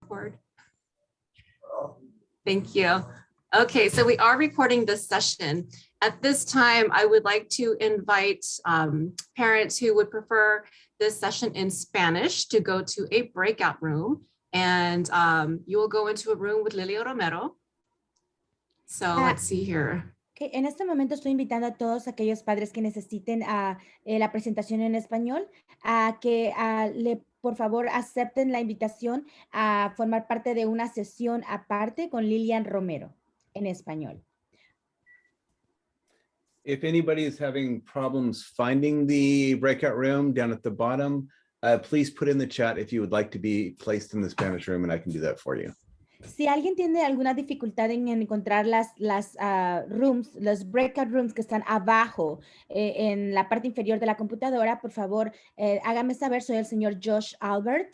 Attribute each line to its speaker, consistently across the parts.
Speaker 1: record? Thank you. Okay, so we are recording this session. At this time, I would like to invite parents who would prefer this session in Spanish to go to a breakout room, and you will go into a room with Lilia Romero. So let's see here.
Speaker 2: Okay, en este momento estoy invitando a todos aquellos padres que necesiten la presentación en español a que por favor acepten la invitación a formar parte de una sesión aparte con Lilian Romero en español.
Speaker 3: If anybody is having problems finding the breakout room down at the bottom, please put in the chat if you would like to be placed in the Spanish room, and I can do that for you.
Speaker 2: Si alguien tiene alguna dificultad en encontrar las rooms, los breakout rooms que están abajo en la parte inferior de la computadora, por favor, hágame saber. Soy el señor Josh Albert.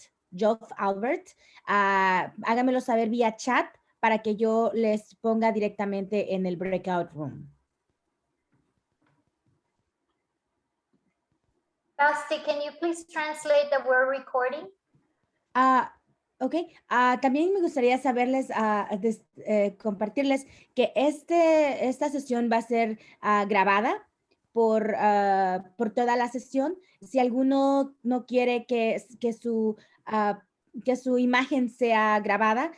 Speaker 2: Hágamelo saber vía chat para que yo les ponga directamente en el breakout room.
Speaker 4: Basti, can you please translate that we're recording?
Speaker 2: Ok, también me gustaría saberles, compartirles que esta sesión va a ser grabada por toda la sesión. Si alguno no quiere que su imagen sea grabada,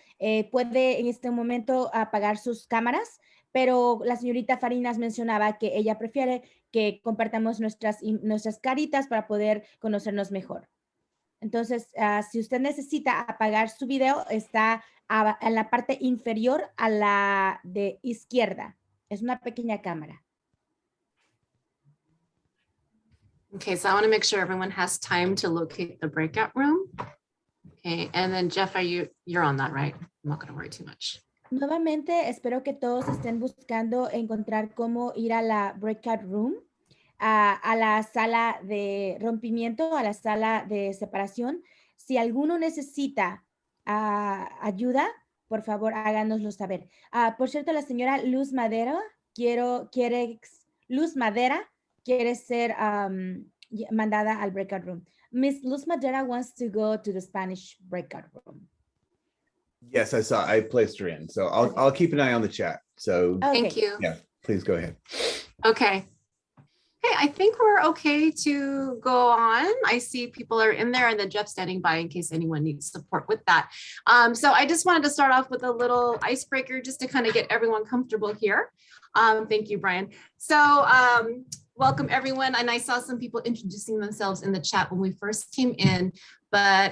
Speaker 2: puede en este momento apagar sus cámaras, pero la señorita Farinas mencionaba que ella prefiere que compartamos nuestras caritas para poder conocernos mejor. Entonces, si usted necesita apagar su video, está en la parte inferior a la de izquierda. Es una pequeña cámara.
Speaker 1: Okay, so I want to make sure everyone has time to locate the breakout room. Okay, and then Jeff, you're on that, right? I'm not going to worry too much.
Speaker 2: Nuevamente, espero que todos estén buscando encontrar cómo ir a la breakout room. A la sala de rompimiento, a la sala de separación. Si alguno necesita ayuda, por favor, háganoslo saber. Por cierto, la señora Luz Madera quiere ser mandada al breakout room. Miss Luz Madera wants to go to the Spanish breakout room.
Speaker 3: Yes, I saw. I placed her in, so I'll keep an eye on the chat. So
Speaker 1: Thank you.
Speaker 3: Yeah, please go ahead.
Speaker 1: Okay. Okay, I think we're okay to go on. I see people are in there, and then Jeff standing by in case anyone needs support with that. So I just wanted to start off with a little icebreaker just to kind of get everyone comfortable here. Thank you, Brian. So welcome everyone. And I saw some people introducing themselves in the chat when we first came in, but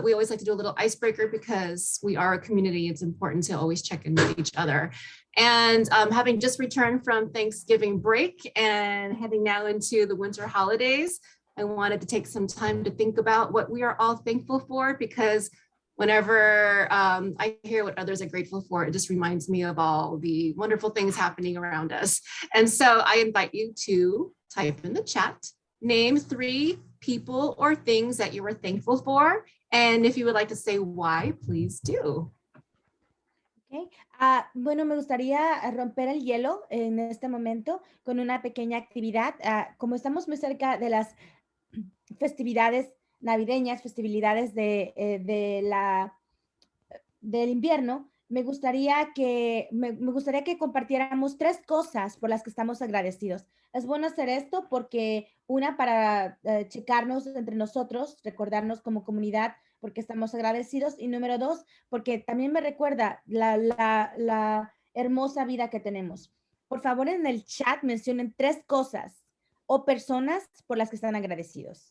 Speaker 1: we always like to do a little icebreaker because we are a community. It's important to always check in with each other. And having just returned from Thanksgiving break and heading now into the winter holidays, I wanted to take some time to think about what we are all thankful for, because whenever I hear what others are grateful for, it just reminds me of all the wonderful things happening around us. And so I invite you to type in the chat, name 3 people or things that you are thankful for. And if you would like to say why, please do.
Speaker 2: Okay. Bueno, me gustaría romper el hielo en este momento con una pequeña actividad. Como estamos muy cerca de las festividades navideñas, festividades del invierno, me gustaría que compartiéramos 3 cosas por las que estamos agradecidos. Es bueno hacer esto porque para checarnos entre nosotros, recordarnos como comunidad porque estamos agradecidos, y número 2, porque también me recuerda la hermosa vida que tenemos. Por favor, en el chat mencionen 3 cosas o personas por las que están agradecidos.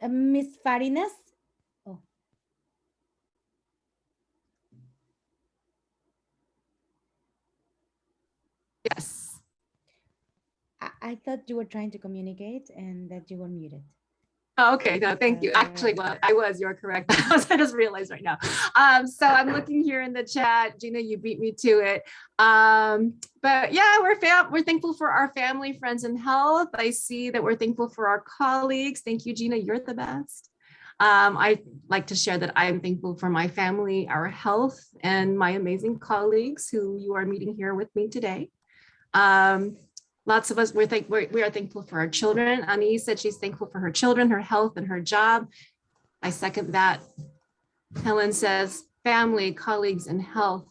Speaker 2: Miss Farinas. Oh.
Speaker 1: Yes.
Speaker 2: I thought you were trying to communicate and that you were muted.
Speaker 1: Oh, okay, no, thank you. Actually, well, you're correct. I just realized right now. So I'm looking here in the chat. Gina, you beat me to it. But yeah, we're thankful for our family, friends, and health. I see that we're thankful for our colleagues. Thank you, Gina, you're the best. I'd like to share that I'm thankful for my family, our health, and my amazing colleagues who you are meeting here with me today. Lots of us, we are thankful for our children. Ani said she's thankful for her children, her health, and her job. I second that. Helen says family, colleagues, and health.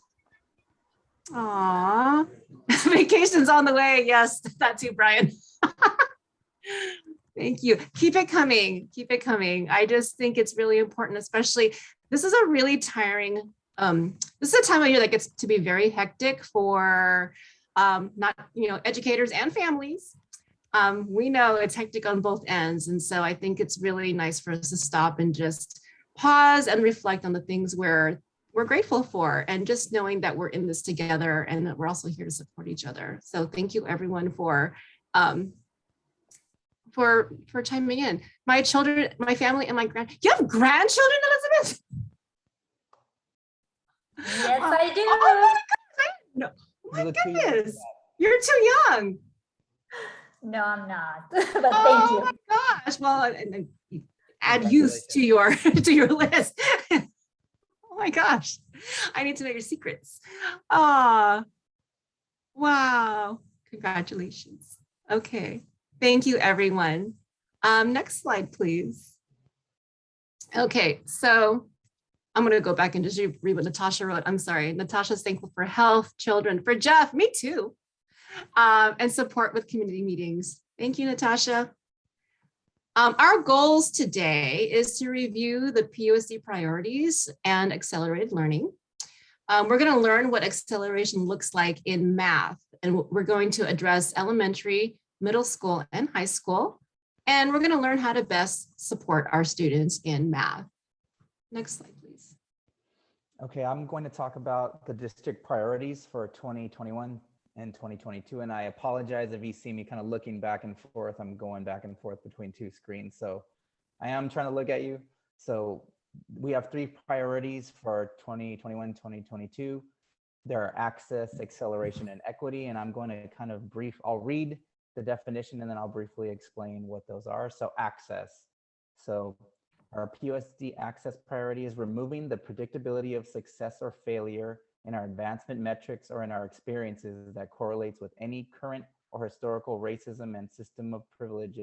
Speaker 1: Aww. Vacation's on the way. Yes, that too, Brian. Thank you. Keep it coming. Keep it coming. I just think it's really important, especially this is a really tiring, this is a time of year that gets to be very hectic for not, educators and families. We know it's hectic on both ends. And so I think it's really nice for us to stop and just pause and reflect on the things we're grateful for, and just knowing that we're in this together and that we're also here to support each other. So thank you everyone for chiming in. My children, my family, and you have grandchildren, Elizabeth?
Speaker 4: Yes, I do.
Speaker 1: Oh my goodness. Oh my goodness. You're too young.
Speaker 4: No, I'm not. But thank you.
Speaker 1: Oh my gosh. Well, and add youth to your list. Oh my gosh. I need to know your secrets. Wow. Congratulations. Okay. Thank you, everyone. Next slide, please. Okay, so I'm going to go back and just read what Natasha wrote. I'm sorry. Natasha's thankful for health, children, for Jeff, me too, and support with community meetings. Thank you, Natasha. Our goals today is to review the PUSD priorities and accelerated learning. We're going to learn what acceleration looks like in math, and we're going to address elementary, middle school, and high school. And we're going to learn how to best support our students in math. Next slide, please.
Speaker 5: Okay, I'm going to talk about the district priorities for 2021 and 2022. And I apologize if you see me kind of looking back and forth. I'm going back and forth between two screens. So I am trying to look at you. So we have 3 priorities for 2021, 2022. There are access, acceleration, and equity. And I'm going to kind of I'll read the definition and then I'll briefly explain what those are. So access. So our PUSD access priority is removing the predictability of success or failure in our advancement metrics or in our experiences that correlates with any current or historical racism and system of privilege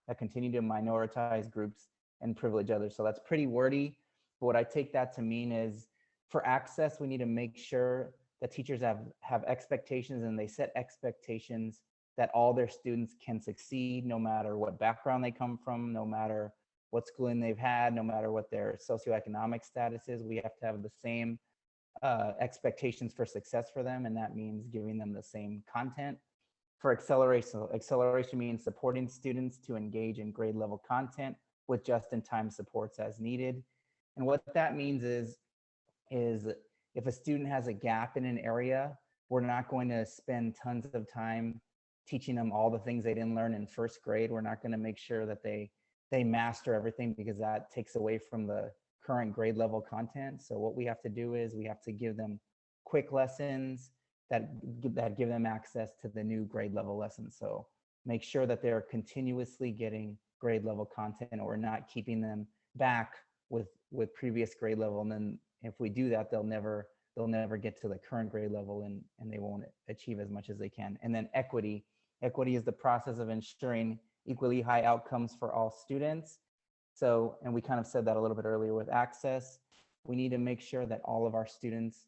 Speaker 5: that continue to minoritize groups and privilege others. So that's pretty wordy, but what I take that to mean is for access, we need to make sure that teachers have expectations, and they set expectations that all their students can succeed no matter what background they come from, no matter what schooling they've had, no matter what their socioeconomic status is. We have to have the same expectations for success for them, and that means giving them the same content. For acceleration means supporting students to engage in grade level content with just-in-time supports as needed. And what that means is if a student has a gap in an area, we're not going to spend tons of time teaching them all the things they didn't learn in first grade. We're not going to make sure that they master everything, because that takes away from the current grade level content. So what we have to do is we have to give them quick lessons that give them access to the new grade level lessons. So make sure that they're continuously getting grade level content, or we're not keeping them back with previous grade level. And then if we do that, they'll never get to the current grade level, and they won't achieve as much as they can. And then equity is the process of ensuring equally high outcomes for all students. So, and we kind of said that a little bit earlier with access, we need to make sure that all of our students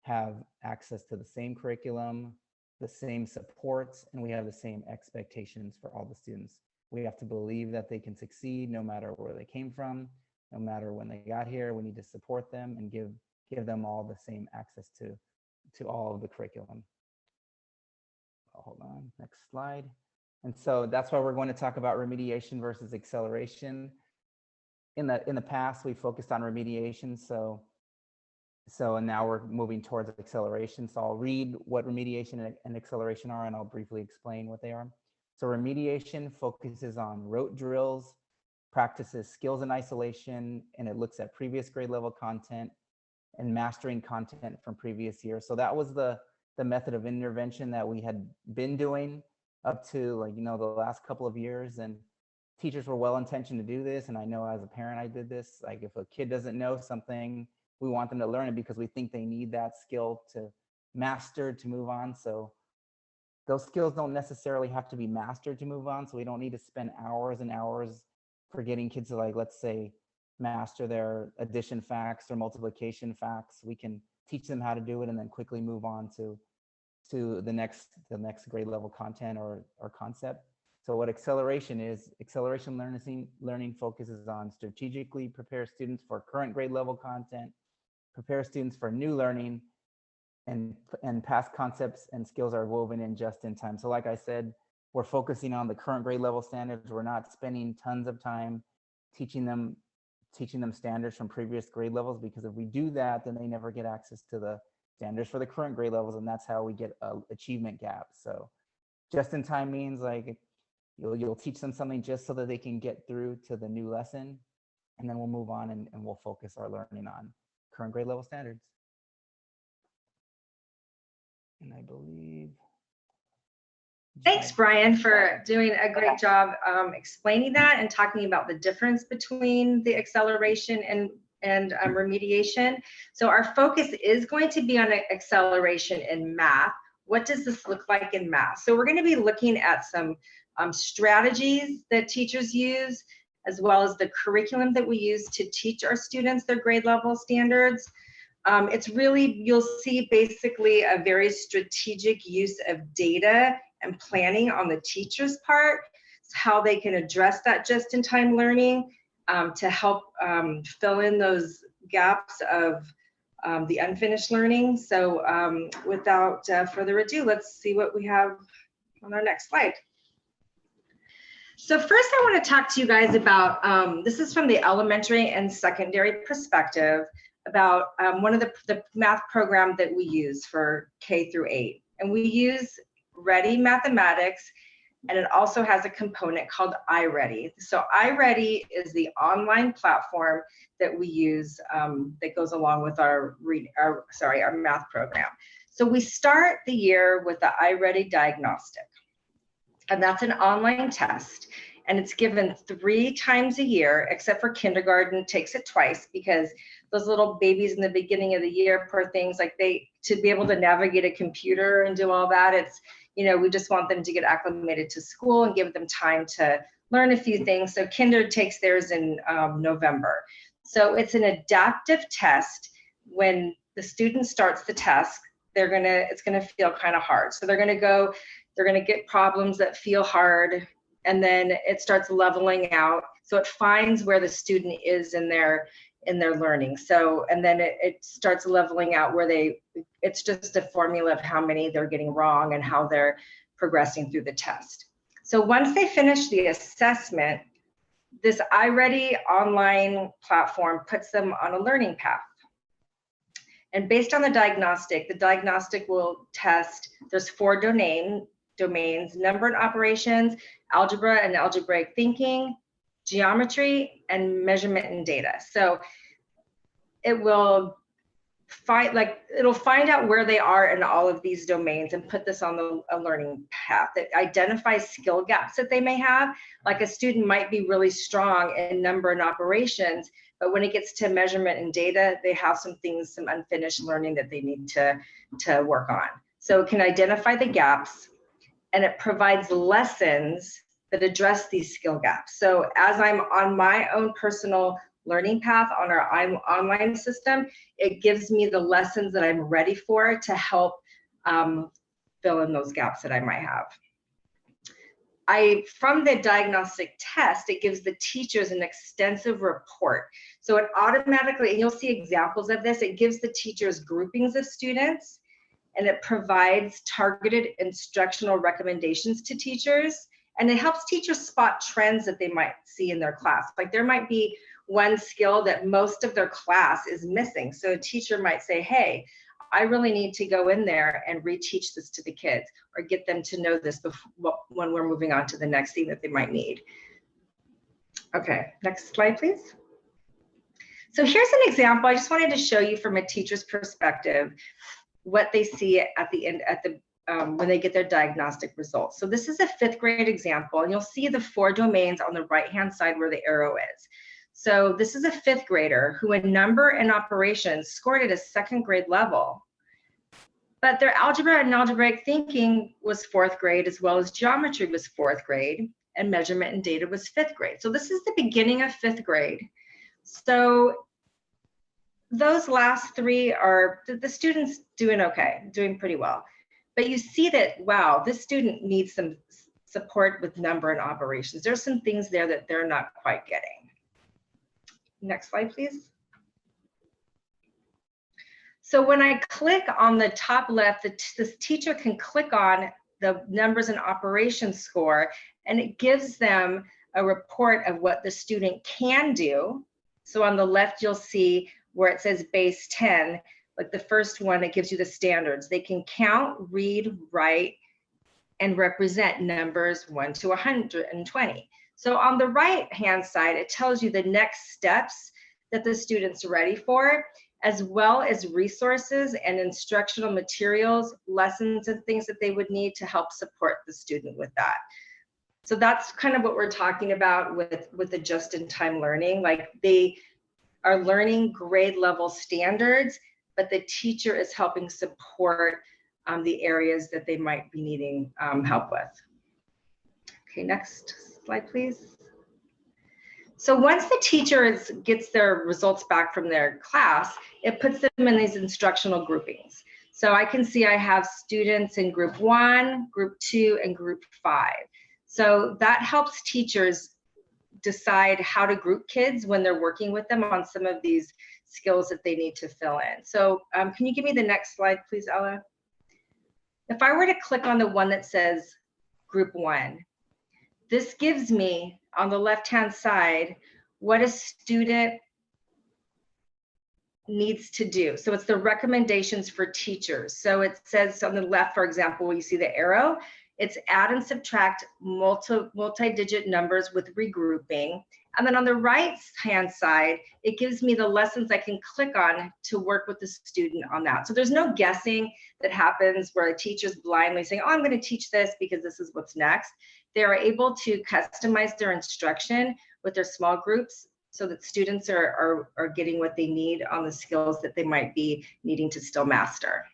Speaker 5: have access to the same curriculum, the same supports, and we have the same expectations for all the students. We have to believe that they can succeed no matter where they came from, no matter when they got here. We need to support them and give them all the same access to all of the curriculum. Hold on, next slide. And so that's why we're going to talk about remediation versus acceleration. In the past, we focused on remediation. So now we're moving towards acceleration. So I'll read what remediation and acceleration are, and I'll briefly explain what they are. So remediation focuses on rote drills, practices skills in isolation, and it looks at previous grade level content and mastering content from previous years. So that was the method of intervention that we had been doing up to the last couple of years. And teachers were well-intentioned to do this. And I know as a parent, I did this. Like if a kid doesn't know something, we want them to learn it because we think they need that skill to master to move on. So those skills don't necessarily have to be mastered to move on. So we don't need to spend hours and hours for getting kids to, like, let's say, master their addition facts or multiplication facts. We can teach them how to do it and then quickly move on to the next grade level content or concept. So what acceleration is, acceleration learning focuses on strategically prepare students for current grade level content, prepare students for new learning, and past concepts and skills are woven in just in time. So like I said, we're focusing on the current grade level standards. We're not spending tons of time teaching them standards from previous grade levels, because if we do that, then they never get access to the standards for the current grade levels, and that's how we get achievement gaps. So just in time means like you'll teach them something just so that they can get through to the new lesson, and then we'll move on and we'll focus our learning on current grade level standards. And I believe.
Speaker 6: Thanks, Brian, for doing a great job explaining that and talking about the difference between the acceleration and remediation. So our focus is going to be on acceleration in math. What does this look like in math? So we're going to be looking at some strategies that teachers use, as well as the curriculum that we use to teach our students their grade level standards. It's really, you'll see basically a very strategic use of data and planning on the teacher's part, how they can address that just-in-time learning to help fill in those gaps of the unfinished learning. So without further ado, let's see what we have on our next slide. So first I want to talk to you guys about, this is from the elementary and secondary perspective, about one of the math program that we use for K through 8. And we use Ready Mathematics, and it also has a component called iReady. So iReady is the online platform that we use that goes along with our math program. So we start the year with the iReady diagnostic, and that's an online test. And it's given 3 times a year, except for kindergarten takes it twice, because those little babies in the beginning of the year, poor things, like to be able to navigate a computer and do all that, it's, you know, we just want them to get acclimated to school and give them time to learn a few things. So kinder takes theirs in November. So it's an adaptive test. When the student starts the test, it's gonna feel kind of hard. So they're gonna get problems that feel hard, and then it starts leveling out. So it finds where the student is in their learning. So, and then it starts leveling out where it's just a formula of how many they're getting wrong and how they're progressing through the test. So once they finish the assessment, this iReady online platform puts them on a learning path. And based on the diagnostic will test, there's 4 domains, number and operations, algebra and algebraic thinking, geometry, and measurement and data. So it will it'll find out where they are in all of these domains and put this on a learning path that identifies skill gaps that they may have. Like a student might be really strong in number and operations, but when it gets to measurement and data, they have some unfinished learning that they need to work on. So it can identify the gaps, and it provides lessons that address these skill gaps. So as I'm on my own personal learning path on our online system, it gives me the lessons that I'm ready for to help fill in those gaps that I might have. From the diagnostic test, it gives the teachers an extensive report. So it automatically, and you'll see examples of this, it gives the teachers groupings of students, and it provides targeted instructional recommendations to teachers. And it helps teachers spot trends that they might see in their class. Like there might be one skill that most of their class is missing. So a teacher might say, hey, I really need to go in there and reteach this to the kids, or get them to know this when we're moving on to the next thing that they might need. Okay, next slide, please. So here's an example. I just wanted to show you from a teacher's perspective what they see at the end, at the when they get their diagnostic results. So this is a 5th grade example, and you'll see the 4 domains on the right-hand side where the arrow is. So this is a 5th grader who in number and operations scored at a 2nd grade level, but their algebra and algebraic thinking was 4th grade, as well as geometry was 4th grade, and measurement and data was 5th grade. So this is the beginning of 5th grade. So those last 3 are the students doing okay, doing pretty well. But you see that, wow, this student needs some support with number and operations. There's some things there that they're not quite getting. Next slide, please. So when I click on the top left, this teacher can click on the numbers and operations score, and it gives them a report of what the student can do. So on the left, you'll see where it says base 10, like the first one, it gives you the standards. They can count, read, write, and represent numbers 1 to 120. So on the right-hand side, it tells you the next steps that the student's ready for, as well as resources and instructional materials, lessons and things that they would need to help support the student with that. So that's kind of what we're talking about with the just-in-time learning. Like they are learning grade level standards, but the teacher is helping support the areas that they might be needing help with. Okay, next slide, please. So once the teacher gets their results back from their class, it puts them in these instructional groupings. So I can see I have students in group 1, group 2, and group 5. So that helps teachers decide how to group kids when they're working with them on some of these skills that they need to fill in. So can you give me the next slide, please, Ella? If I were to click on the one that says group 1, this gives me on the left-hand side what a student needs to do. So it's the recommendations for teachers. So it says on the left, for example, where you see the arrow, it's add and subtract multi-digit numbers with regrouping. And then on the right-hand side, it gives me the lessons I can click on to work with the student on that. So there's no guessing that happens where a teacher's blindly saying, oh, I'm going to teach this because this is what's next. They are able to customize their instruction with their small groups so that students are getting what they need on the skills that they might be needing to still master.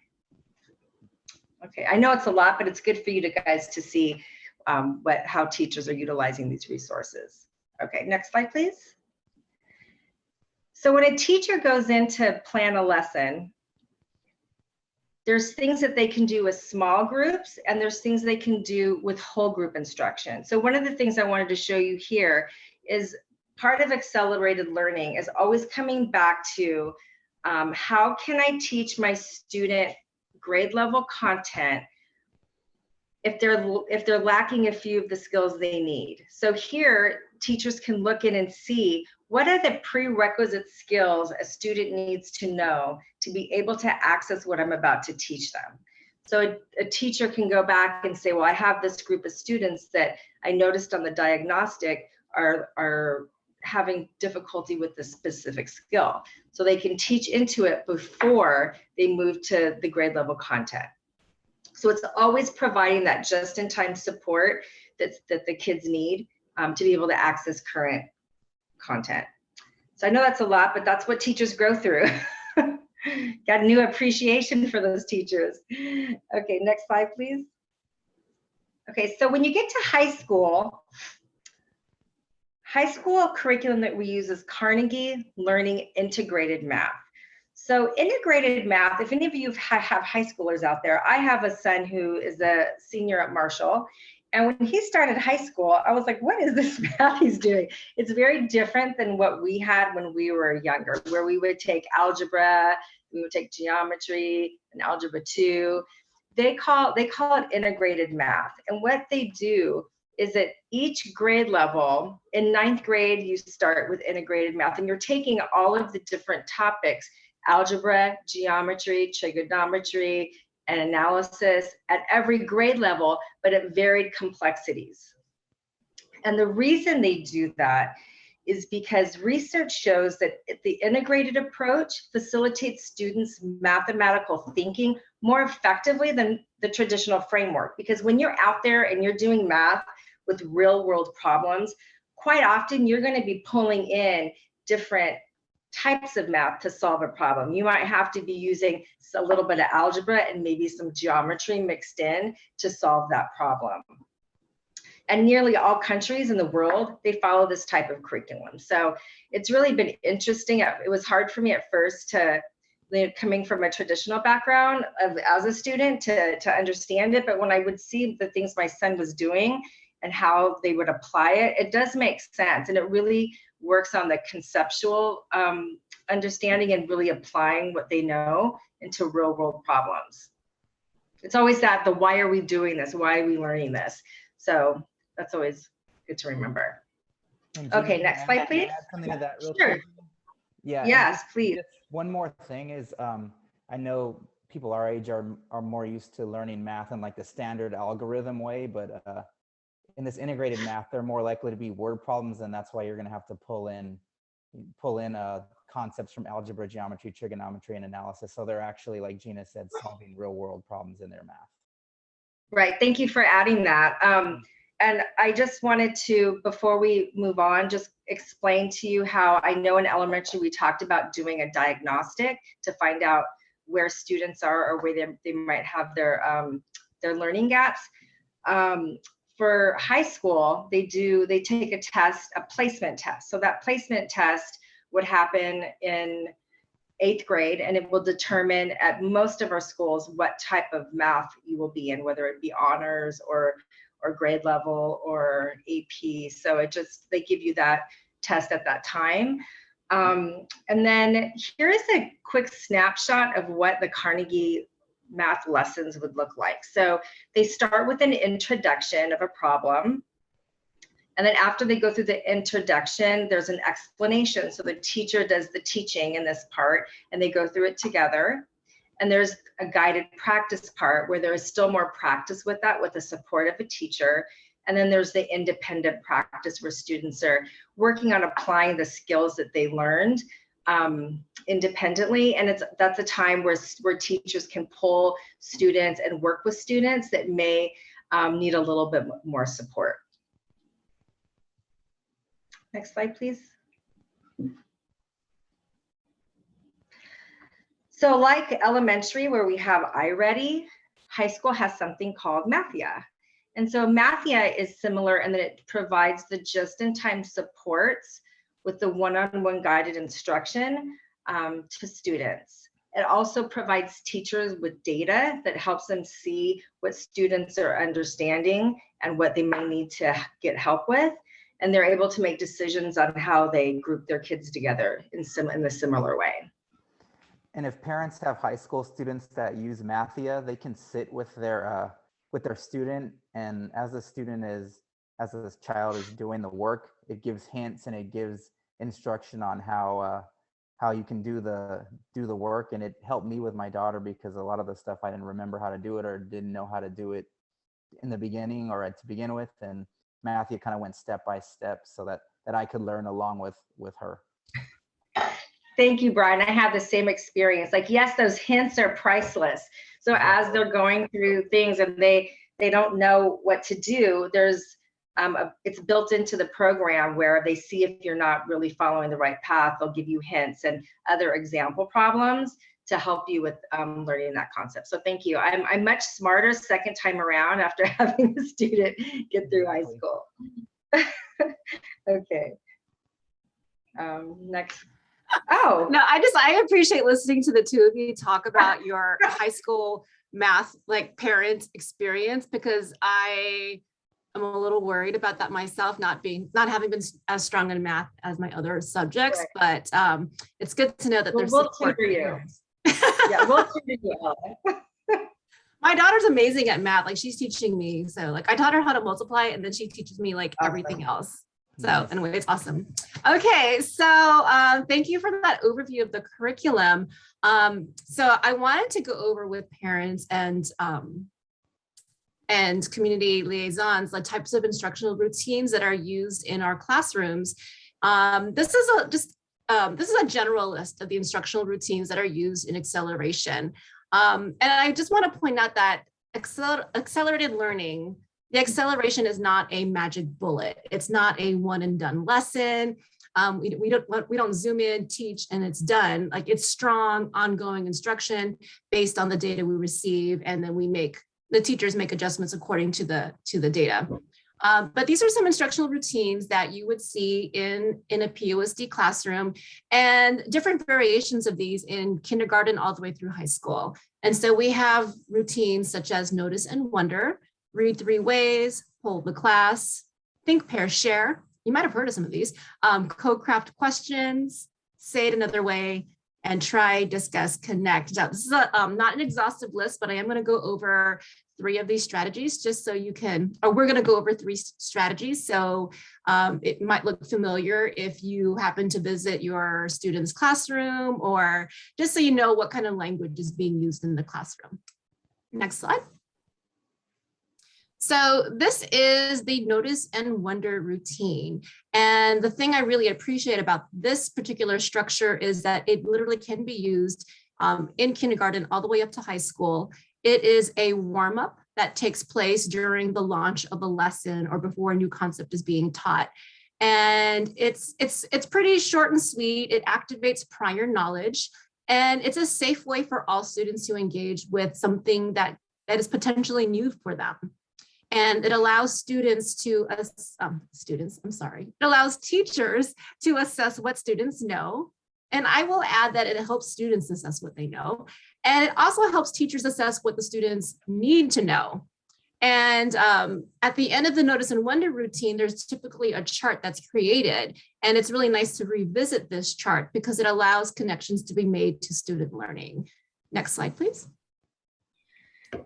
Speaker 6: Okay, I know it's a lot, but it's good for you guys to see how teachers are utilizing these resources. Okay, next slide, please. So when a teacher goes in to plan a lesson, there's things that they can do with small groups, and there's things they can do with whole group instruction. So one of the things I wanted to show you here is part of accelerated learning is always coming back to how can I teach my student grade level content if they're lacking a few of the skills they need. So here, teachers can look in and see what are the prerequisite skills a student needs to know to be able to access what I'm about to teach them. So a teacher can go back and say, well, I have this group of students that I noticed on the diagnostic are having difficulty with this specific skill. So they can teach into it before they move to the grade level content. So it's always providing that just-in-time support that the kids need to be able to access current content. So I know that's a lot, but that's what teachers grow through. Got a new appreciation for those teachers. Okay, next slide, please. Okay, so when you get to high school curriculum that we use is Carnegie Learning Integrated Math. So integrated math, if any of you have high schoolers out there, I have a son who is a senior at Marshall. And when he started high school, I was like, what is this math he's doing? It's very different than what we had when we were younger, where we would take algebra, we would take geometry and algebra 2. They call it integrated math. And what they do is at each grade level, in 9th grade, you start with integrated math, and you're taking all of the different topics, algebra, geometry, trigonometry, and analysis at every grade level, but at varied complexities. And the reason they do that is because research shows that the integrated approach facilitates students' mathematical thinking more effectively than the traditional framework. Because when you're out there and you're doing math with real world problems, quite often you're going to be pulling in different types of math to solve a problem. You might have to be using a little bit of algebra and maybe some geometry mixed in to solve that problem. And nearly all countries in the world, they follow this type of curriculum. So it's really been interesting. It was hard for me at first to, coming from a traditional background as a student, to understand it. But when I would see the things my son was doing and how they would apply it, it does make sense. And it really works on the conceptual understanding and really applying what they know into real world problems. It's always the why are we doing this? Why are we learning this? So that's always good to remember. Okay, next slide, please.
Speaker 5: Add something to that real
Speaker 6: Sure.
Speaker 5: quick? Yeah.
Speaker 6: Yes, please.
Speaker 5: Just one more thing is, I know people our age are more used to learning math in like the standard algorithm way, but in this integrated math, they're more likely to be word problems, and that's why you're going to have to pull in concepts from algebra, geometry, trigonometry, and analysis. So they're actually, like Gina said, solving real world problems in their math.
Speaker 6: Right. Thank you for adding that. And I just wanted to, before we move on, just explain to you how I know in elementary we talked about doing a diagnostic to find out where students are or where they might have their learning gaps. For high school, they take a test, a placement test. So that placement test would happen in 8th grade, and it will determine at most of our schools what type of math you will be in, whether it be honors or grade level or AP. So they give you that test at that time. And then here's a quick snapshot of what the Carnegie math lessons would look like. So they start with an introduction of a problem. And then after they go through the introduction, there's an explanation. So the teacher does the teaching in this part, and they go through it together. And there's a guided practice part where there is still more practice with that, with the support of a teacher. And then there's the independent practice where students are working on applying the skills that they learned independently. And that's a time where teachers can pull students and work with students that may need a little bit more support. Next slide, please. So like elementary, where we have iReady, high school has something called Mathia. And so Mathia is similar in that it provides the just-in-time supports with the one-on-one guided instruction to students. It also provides teachers with data that helps them see what students are understanding and what they may need to get help with. And they're able to make decisions on how they group their kids together in a similar way.
Speaker 5: And if parents have high school students that use Mathia, they can sit with their student, and as this child is doing the work, it gives hints and it gives instruction on how you can do the work. And it helped me with my daughter because a lot of the stuff I didn't remember how to do it or didn't know how to do it in the beginning or to begin with. And Mathia kind of went step by step so that I could learn along with her.
Speaker 6: Thank you, Brian. I have the same experience. Like, yes, those hints are priceless. So as they're going through things and they don't know what to do, there's it's built into the program where they see if you're not really following the right path, they'll give you hints and other example problems to help you with learning that concept. So thank you. I'm much smarter second time around after having a student get through high school. Okay. Next. Oh
Speaker 1: no, I appreciate listening to the two of you talk about your high school math parent experience, because I am a little worried about that myself, not having been as strong in math as my other subjects. Right. But it's good to know that there's support.
Speaker 6: We'll tutor you. Yeah, we'll tutor you all.
Speaker 1: My daughter's amazing at math. She's teaching me. So I taught her how to multiply, and then she teaches me everything else. So anyway, it's awesome. Okay, so thank you for that overview of the curriculum. So I wanted to go over with parents and community liaisons the types of instructional routines that are used in our classrooms. This is a general list of the instructional routines that are used in acceleration. And I just want to point out that accelerated learning, the acceleration is not a magic bullet. It's not a one and done lesson. We don't zoom in, teach, and it's done. Like, it's strong, ongoing instruction based on the data we receive, and then the teachers make adjustments according to the data. But these are some instructional routines that you would see in a POSD classroom, and different variations of these in kindergarten all the way through high school. And so we have routines such as notice and wonder, read 3 ways, hold the class, think, pair, share. You might have heard of some of these. Co-craft questions, say it another way, and try, discuss, connect. Now, this is not an exhaustive list, but I am going to go over 3 of these strategies just so you can, or we're going to go over 3 strategies. So it might look familiar if you happen to visit your student's classroom, or just so you know what kind of language is being used in the classroom. Next slide. So this is the notice and wonder routine. And the thing I really appreciate about this particular structure is that it literally can be used in kindergarten all the way up to high school. It is a warm-up that takes place during the launch of a lesson or before a new concept is being taught. And it's pretty short and sweet. It activates prior knowledge, and it's a safe way for all students to engage with something that is potentially new for them. And it allows it allows teachers to assess what students know. And I will add that it helps students assess what they know. And it also helps teachers assess what the students need to know. And at the end of the notice and wonder routine, there's typically a chart that's created. And it's really nice to revisit this chart because it allows connections to be made to student learning. Next slide, please.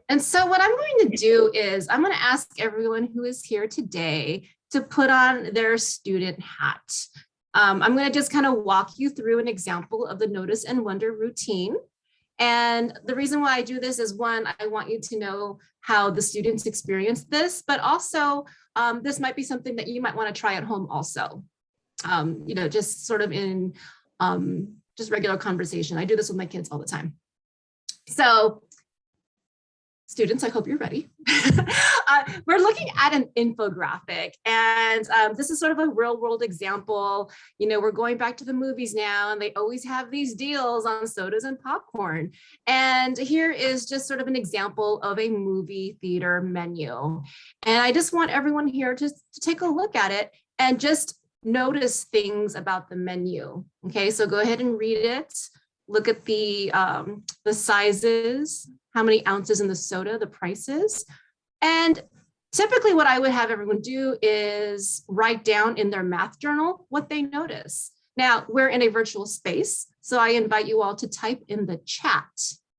Speaker 1: And so what I'm going to do is I'm going to ask everyone who is here today to put on their student hat. I'm going to just kind of walk you through an example of the notice and wonder routine. And the reason why I do this is, one, I want you to know how the students experience this, but also this might be something that you might want to try at home also. Just sort of in just regular conversation. I do this with my kids all the time. So students, I hope you're ready. We're looking at an infographic, and this is sort of a real world example. We're going back to the movies now, and they always have these deals on sodas and popcorn. And here is just sort of an example of a movie theater menu. And I just want everyone here to take a look at it and just notice things about the menu. Okay, so go ahead and read it. Look at the sizes, how many ounces in the soda, the prices. And typically what I would have everyone do is write down in their math journal what they notice. Now, we're in a virtual space, so I invite you all to type in the chat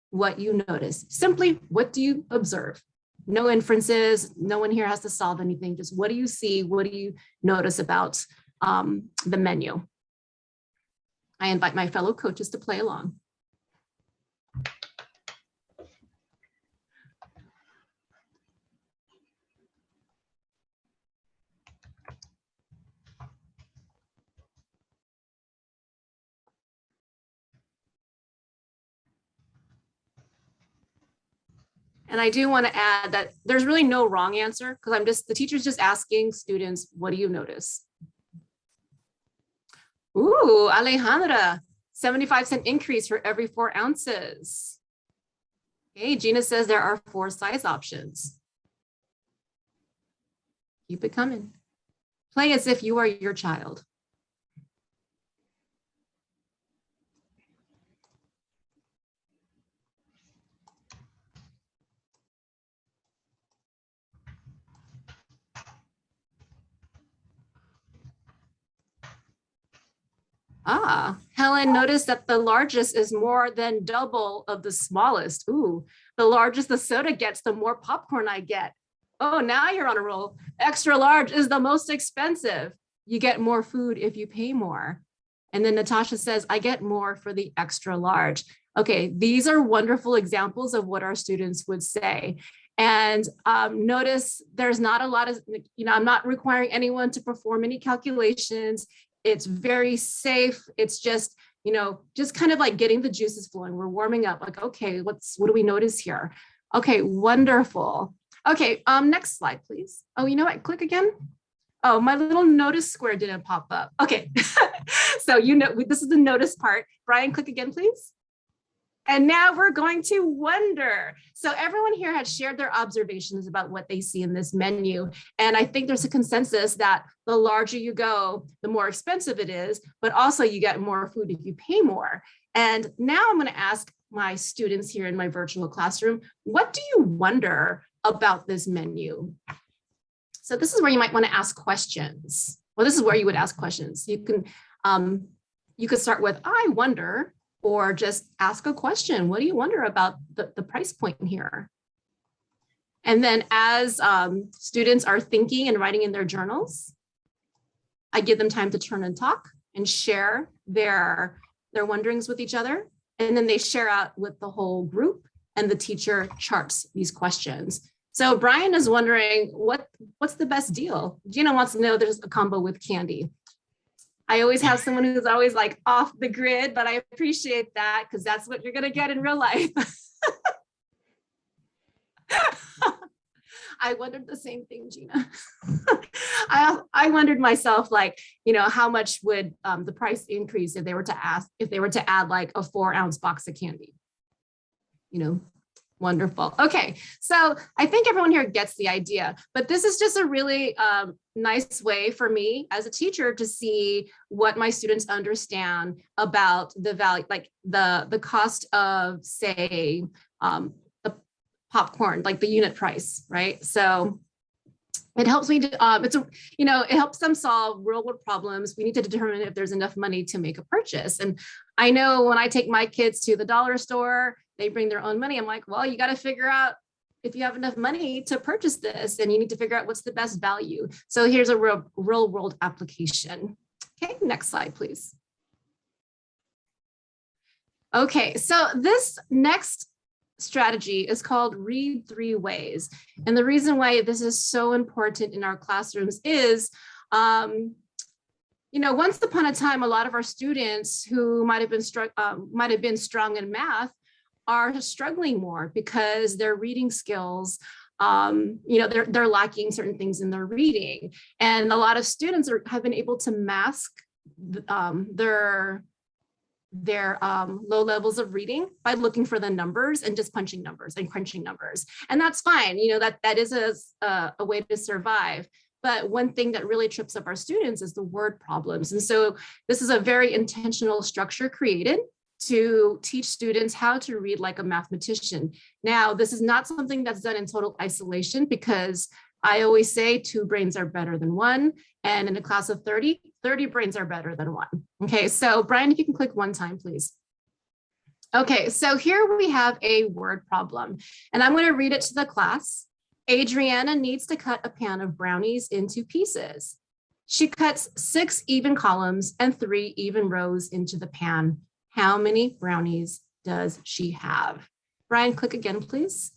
Speaker 1: what you notice. Simply, what do you observe? No inferences, no one here has to solve anything. Just what do you see? What do you notice about the menu? I invite my fellow coaches to play along. And I do want to add that there's really no wrong answer, because the teacher's just asking students, what do you notice? Ooh, Alejandra, 75-cent increase for every 4 ounces. Okay, Gina says there are 4 size options. Keep it coming. Play as if you are your child. Ah, Helen noticed that the largest is more than double of the smallest. Ooh, the largest the soda gets, the more popcorn I get. Oh, now you're on a roll. Extra large is the most expensive. You get more food if you pay more. And then Natasha says, I get more for the extra large. Okay, these are wonderful examples of what our students would say. And notice there's not a lot of, I'm not requiring anyone to perform any calculations. It's very safe. It's just, you know, just kind of like getting the juices flowing. We're warming up like, okay, what do we notice here? Okay, wonderful. Okay, next slide, please. Oh, you know what? Click again. Oh, my little notice square didn't pop up. Okay, so you know, this is the notice part. Brian, click again, please. And now we're going to wonder. So everyone here has shared their observations about what they see in this menu. And I think there's a consensus that the larger you go, the more expensive it is, but also you get more food if you pay more. And now I'm going to ask my students here in my virtual classroom, what do you wonder about this menu? So this is where you might want to ask questions. Well, this is where you would ask questions. You could start with, I wonder, or just ask a question. What do you wonder about the price point here? And then as students are thinking and writing in their journals, I give them time to turn and talk and share their wonderings with each other. And then they share out with the whole group and the teacher charts these questions. So Brian is wondering, what's the best deal? Gina wants to know there's a combo with candy. I always have someone who's always like off the grid, but I appreciate that because that's what you're gonna get in real life. I wondered the same thing, Gina. I wondered myself, like, you know, how much would the price increase if they were to add like a 4-ounce box of candy? You know, wonderful. Okay, so I think everyone here gets the idea, but this is just a really nice way for me as a teacher to see what my students understand about the value, like the cost of, say, the popcorn, like the unit price, right? So it helps me to, it helps them solve real world problems. We need to determine if there's enough money to make a purchase. And I know when I take my kids to the dollar store, they bring their own money. I'm like, well, you got to figure out if you have enough money to purchase this, and you need to figure out what's the best value. So here's a real world application. Okay, next slide, please. Okay, so this next strategy is called Read 3 Ways. And the reason why this is so important in our classrooms is, once upon a time, a lot of our students who might have been strong in math are struggling more because their reading skills, they're lacking certain things in their reading. And a lot of students have been able to mask their low levels of reading by looking for the numbers and just punching numbers and crunching numbers. And that's fine, that is a way to survive. But one thing that really trips up our students is the word problems. And so this is a very intentional structure created to teach students how to read like a mathematician. Now, this is not something that's done in total isolation, because I always say 2 brains are better than 1. And in a class of 30 brains are better than 1. Okay, so Brian, if you can click 1 time, please. Okay, so here we have a word problem, and I'm going to read it to the class. Adriana needs to cut a pan of brownies into pieces. She cuts 6 even columns and 3 even rows into the pan. How many brownies does she have? Brian, click again, please.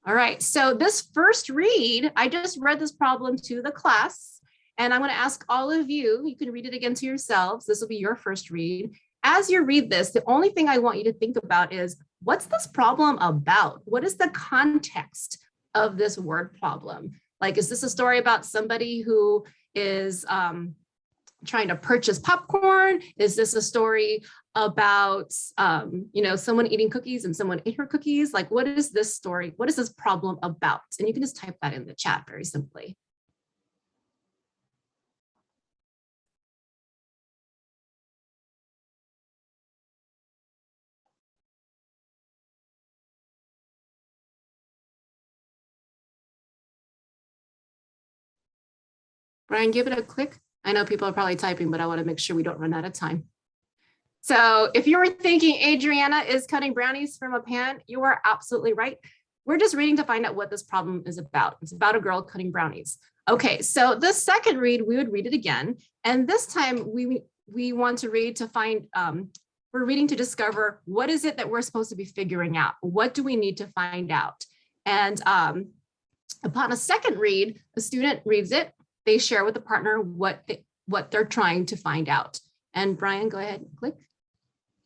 Speaker 1: All right, so this first read, I just read this problem to the class, and I'm going to ask all of you, you can read it again to yourselves. This will be your first read. As you read this, the only thing I want you to think about is, what's this problem about? What is the context of this word problem? Like, is this a story about somebody who is trying to purchase popcorn? Is this a story about someone eating cookies and someone ate her cookies? Like, what is this story? What is this problem about? And you can just type that in the chat very simply. Brian, give it a click. I know people are probably typing, but I want to make sure we don't run out of time. So if you were thinking Adriana is cutting brownies from a pan, you are absolutely right. We're just reading to find out what this problem is about. It's about a girl cutting brownies. Okay, so the second read, we would read it again. And this time we want to read to find, we're reading to discover, what is it that we're supposed to be figuring out? What do we need to find out? And upon a second read, the student reads it. They share with the partner what what they're trying to find out. And Brian, go ahead and click.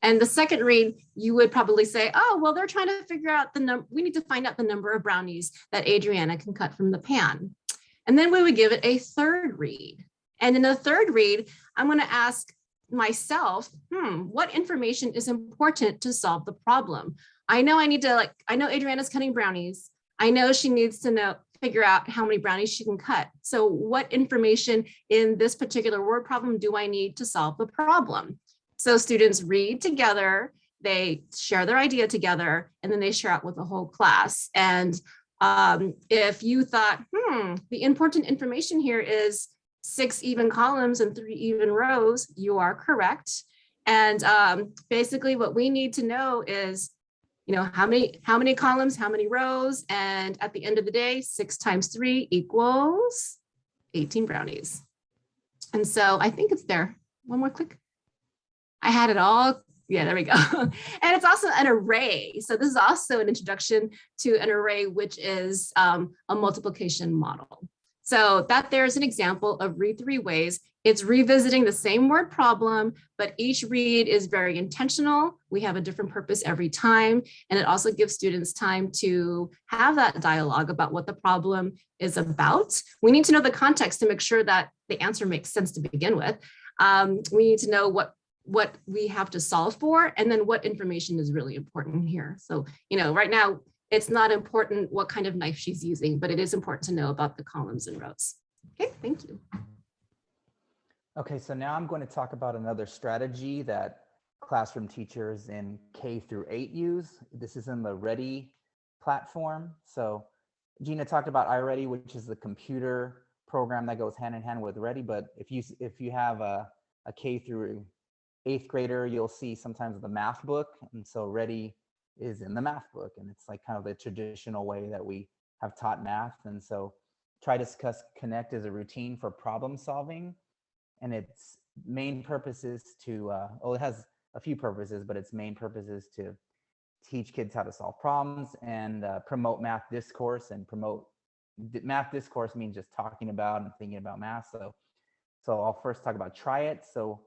Speaker 1: And the second read, you would probably say, oh, well, they're trying to figure out the number. We need to find out the number of brownies that Adriana can cut from the pan. And then we would give it a third read. And in the third read, I'm going to ask myself, what information is important to solve the problem? I know I need to I know Adriana's cutting brownies. I know she needs to figure out how many brownies she can cut. So what information in this particular word problem do I need to solve the problem? So students read together, they share their idea together, and then they share out with the whole class. And if you thought, the important information here is 6 even columns and 3 even rows, you are correct. And basically what we need to know is, how many columns, how many rows, and at the end of the day, 6 times 3 equals 18 brownies. And so I think it's there. One more click. I had it all. Yeah, there we go. And it's also an array. So this is also an introduction to an array, which is a multiplication model. So that there's an example of read 3 ways. It's revisiting the same word problem, but each read is very intentional. We have a different purpose every time. And it also gives students time to have that dialogue about what the problem is about. We need to know the context to make sure that the answer makes sense to begin with. We need to know what we have to solve for, and then what information is really important here. So, right now, it's not important what kind of knife she's using, but it is important to know about the columns and rows. Okay, thank you.
Speaker 5: Okay, so now I'm going to talk about another strategy that classroom teachers in K through 8 use. This is in the Ready platform. So Gina talked about iReady, which is the computer program that goes hand in hand with Ready. But if you have a K through 8th grader, you'll see sometimes the math book. And so Ready is in the math book. And it's like kind of the traditional way that we have taught math. And so Try, Discuss, Connect is a routine for problem solving. And its main purpose is to, it has a few purposes, but its main purpose is to teach kids how to solve problems and promote math discourse. And math discourse means just talking about and thinking about math. So I'll first talk about Try It. So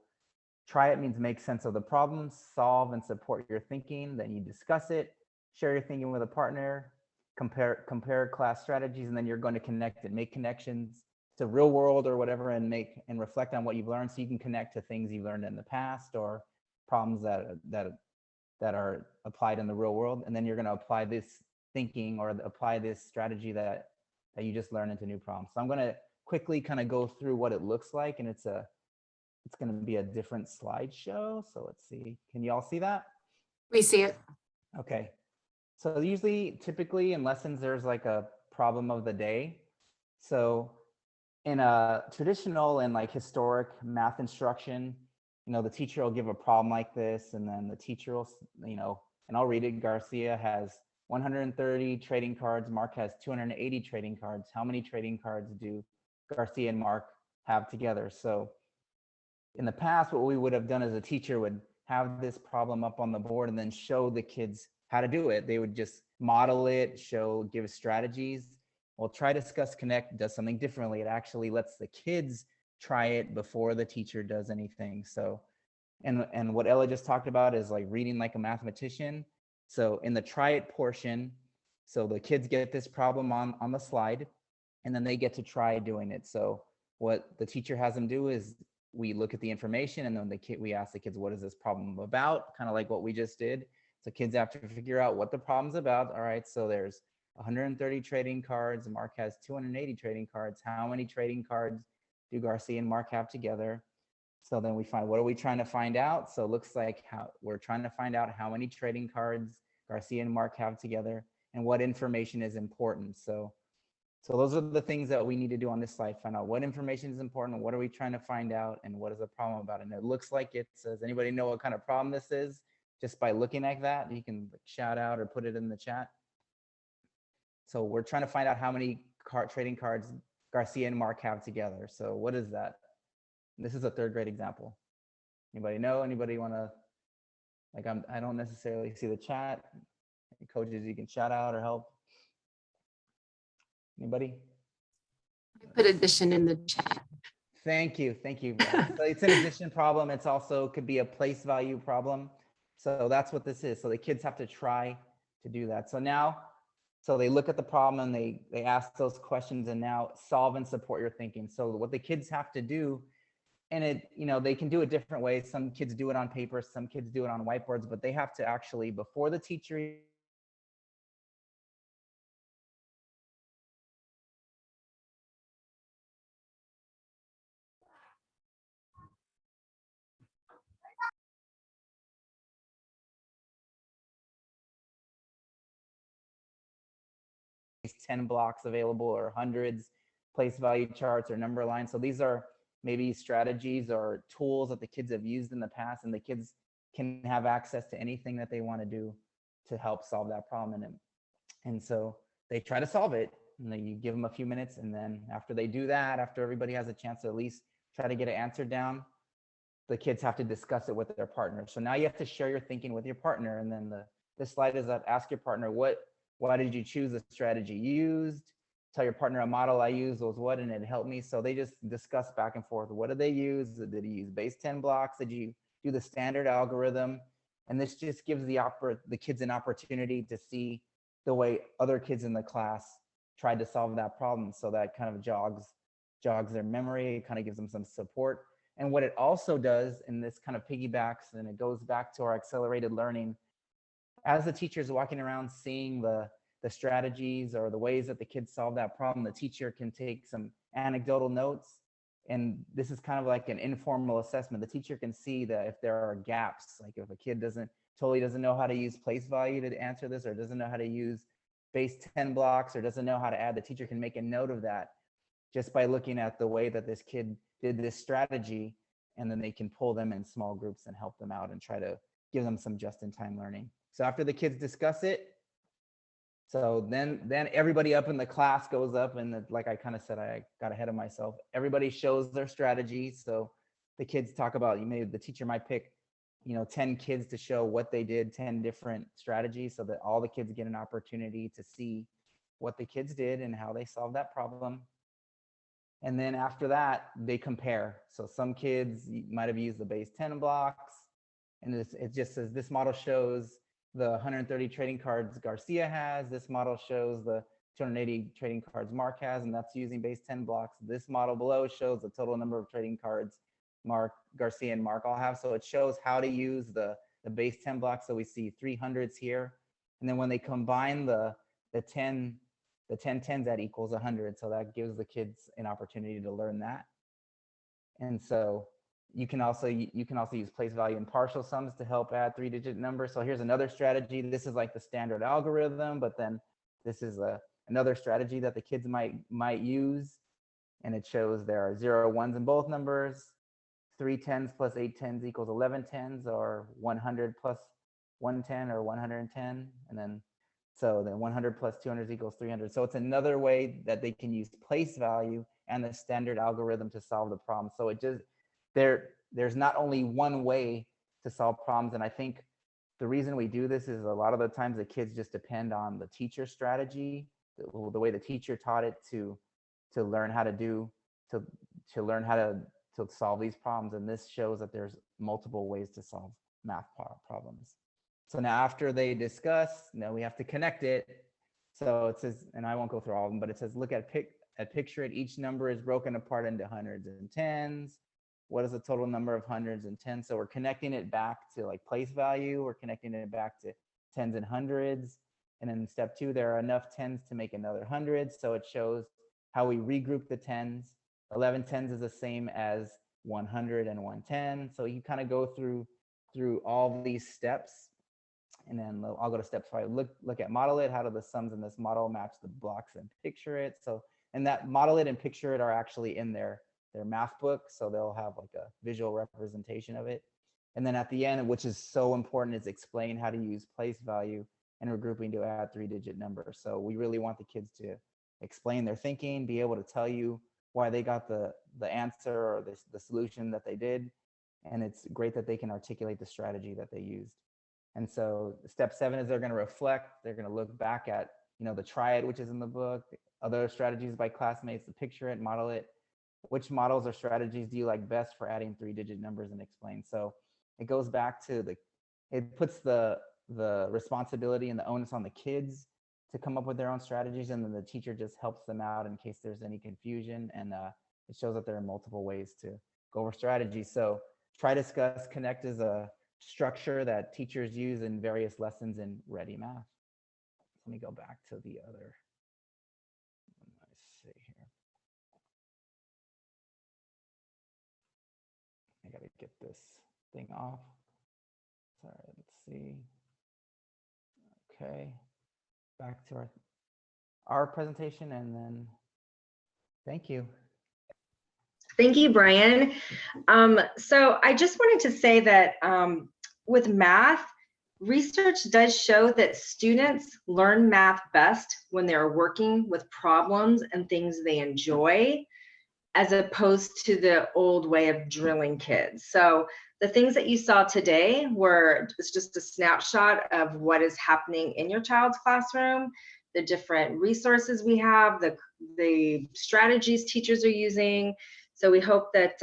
Speaker 5: Try It means make sense of the problem, solve and support your thinking. Then you discuss it, share your thinking with a partner, compare class strategies, and then you're going to connect it, make connections to real world or whatever, and reflect on what you've learned, so you can connect to things you've learned in the past or problems that are applied in the real world. And then you're going to apply this thinking or apply this strategy that you just learned into new problems. So I'm going to quickly kind of go through what it looks like, and it's going to be a different slideshow. So let's see. Can you all see that?
Speaker 1: We see it.
Speaker 5: Okay. So typically in lessons, there's like a problem of the day. So in a traditional and like historic math instruction, the teacher will give a problem like this, and then the teacher will, and I'll read it. Garcia has 130 trading cards. Mark has 280 trading cards. How many trading cards do Garcia and Mark have together? So in the past, what we would have done as a teacher would have this problem up on the board and then show the kids how to do it. They would just model it, give strategies. Well, Try, Discuss, Connect does something differently. It actually lets the kids try it before the teacher does anything. So, and what Ella just talked about is like reading like a mathematician. So in the Try It portion, so the kids get this problem on the slide, and then they get to try doing it. So what the teacher has them do is we look at the information, and then we ask the kids, what is this problem about? Kind of like what we just did. So kids have to figure out what the problem's about. All right, so there's 130 trading cards. Mark has 280 trading cards. How many trading cards do Garcia and Mark have together? So then we find, what are we trying to find out? So it looks like we're trying to find out how many trading cards Garcia and Mark have together and what information is important. So those are the things that we need to do on this slide. Find out what information is important, what are we trying to find out, and what is the problem about it. And it looks like it says, anybody know what kind of problem this is? Just by looking at that, you can shout out or put it in the chat. So we're trying to find out how many trading cards Garcia and Mark have together. So what is that? This is a 3rd grade example. Anybody know? Anybody want to, I don't necessarily see the chat. Coaches, you can shout out or help. Anybody?
Speaker 1: I put addition in the chat.
Speaker 5: Thank you. Thank you. So it's an addition problem. It's also could be a place value problem. So that's what this is. So the kids have to try to do that. So now, so they look at the problem and they ask those questions and now solve and support your thinking. So what the kids have to do, and it, you know, they can do it different ways. Some kids do it on paper, some kids do it on whiteboards, but they have to actually, before the teacher is 10 blocks available or hundreds, place value charts or number lines. So these are maybe strategies or tools that the kids have used in the past, and the kids can have access to anything that they want to do to help solve that problem. And so they try to solve it, and then you give them a few minutes, and then after they do that, after everybody has a chance to at least try to get an answer down, the kids have to discuss it with their partner. So now you have to share your thinking with your partner. And then the slide is that ask your partner, why did you choose the strategy you used? Tell your partner a model I used was what, and it helped me. So they just discuss back and forth. What did they use? Did you use base 10 blocks? Did you do the standard algorithm? And this just gives the kids an opportunity to see the way other kids in the class tried to solve that problem. So that kind of jogs their memory. It kind of gives them some support. And what it also does, and this kind of piggybacks, and it goes back to our accelerated learning, as the teacher is walking around seeing the strategies or the ways that the kids solve that problem, the teacher can take some anecdotal notes. And this is kind of like an informal assessment. The teacher can see that if there are gaps, like if a kid totally doesn't know how to use place value to answer this, or doesn't know how to use base 10 blocks, or doesn't know how to add, the teacher can make a note of that just by looking at the way that this kid did this strategy. And then they can pull them in small groups and help them out and try to give them some just-in-time learning. So after the kids discuss it, so then everybody up in the class goes up, and like I kind of said, I got ahead of myself. Everybody shows their strategy. So the kids talk about, the teacher might pick, 10 kids to show what they did, 10 different strategies, so that all the kids get an opportunity to see what the kids did and how they solved that problem. And then after that, they compare. So some kids might have used the base 10 blocks, and it just says this model shows the 130 trading cards Garcia has. This model shows the 280 trading cards Mark has, and that's using base 10 blocks. This model below shows the total number of trading cards Garcia and Mark all have. So it shows how to use the base 10 blocks. So we see 300s here. And then when they combine the 10 tens, that equals 100. So that gives the kids an opportunity to learn that. And so you can also use place value and partial sums to help add 3-digit numbers. So here's another strategy. This is like the standard algorithm, but then this is another strategy that the kids might use. And it shows there are 0 ones in both numbers. 3 tens plus 8 tens equals 11 tens, or 100 plus 110 or 110. And then 100 plus 200 equals 300. So it's another way that they can use place value and the standard algorithm to solve the problem. So it just, there's not only one way to solve problems. And I think the reason we do this is a lot of the times the kids just depend on the teacher strategy, the way the teacher taught it to learn how to learn how to solve these problems. And this shows that there's multiple ways to solve math problems. So now after they discuss, now we have to connect it. So it says, and I won't go through all of them, but it says, look at picture it. Each number is broken apart into hundreds and tens. What is the total number of hundreds and tens? So we're connecting it back to like place value. We're connecting it back to tens and hundreds. And then step 2, there are enough tens to make another 100. So it shows how we regroup the tens. 11 tens is the same as 100 and 110. So you kind of go through all these steps. And then I'll go to step 5. Look at model it. How do the sums in this model match the blocks and picture it? So, and that model it and picture it are actually in their math book. So they'll have like a visual representation of it. And then at the end, which is so important, is explain how to use place value and regrouping to add 3-digit numbers. So we really want the kids to explain their thinking, be able to tell you why they got the answer or the solution that they did. And it's great that they can articulate the strategy that they used. And so step 7 is they're going to reflect. They're going to look back at, the try it, which is in the book, other strategies by classmates, to picture it, model it. which models or strategies do you like best for adding 3-digit numbers, and explain. So it goes back to it puts the responsibility and the onus on the kids to come up with their own strategies, and then the teacher just helps them out in case there's any confusion. And it shows that there are multiple ways to go over strategies. So try, discuss, connect is a structure that teachers use in various lessons in Ready Math. Let me go back to the other. Let's see here. I gotta get this thing off. Sorry, let's see. Okay, back to our presentation, and then thank you.
Speaker 6: Thank you, Brian. So I just wanted to say that with math, research does show that students learn math best when they're working with problems and things they enjoy, as opposed to the old way of drilling kids. So the things that you saw today was just a snapshot of what is happening in your child's classroom, the different resources we have, the strategies teachers are using. So we hope that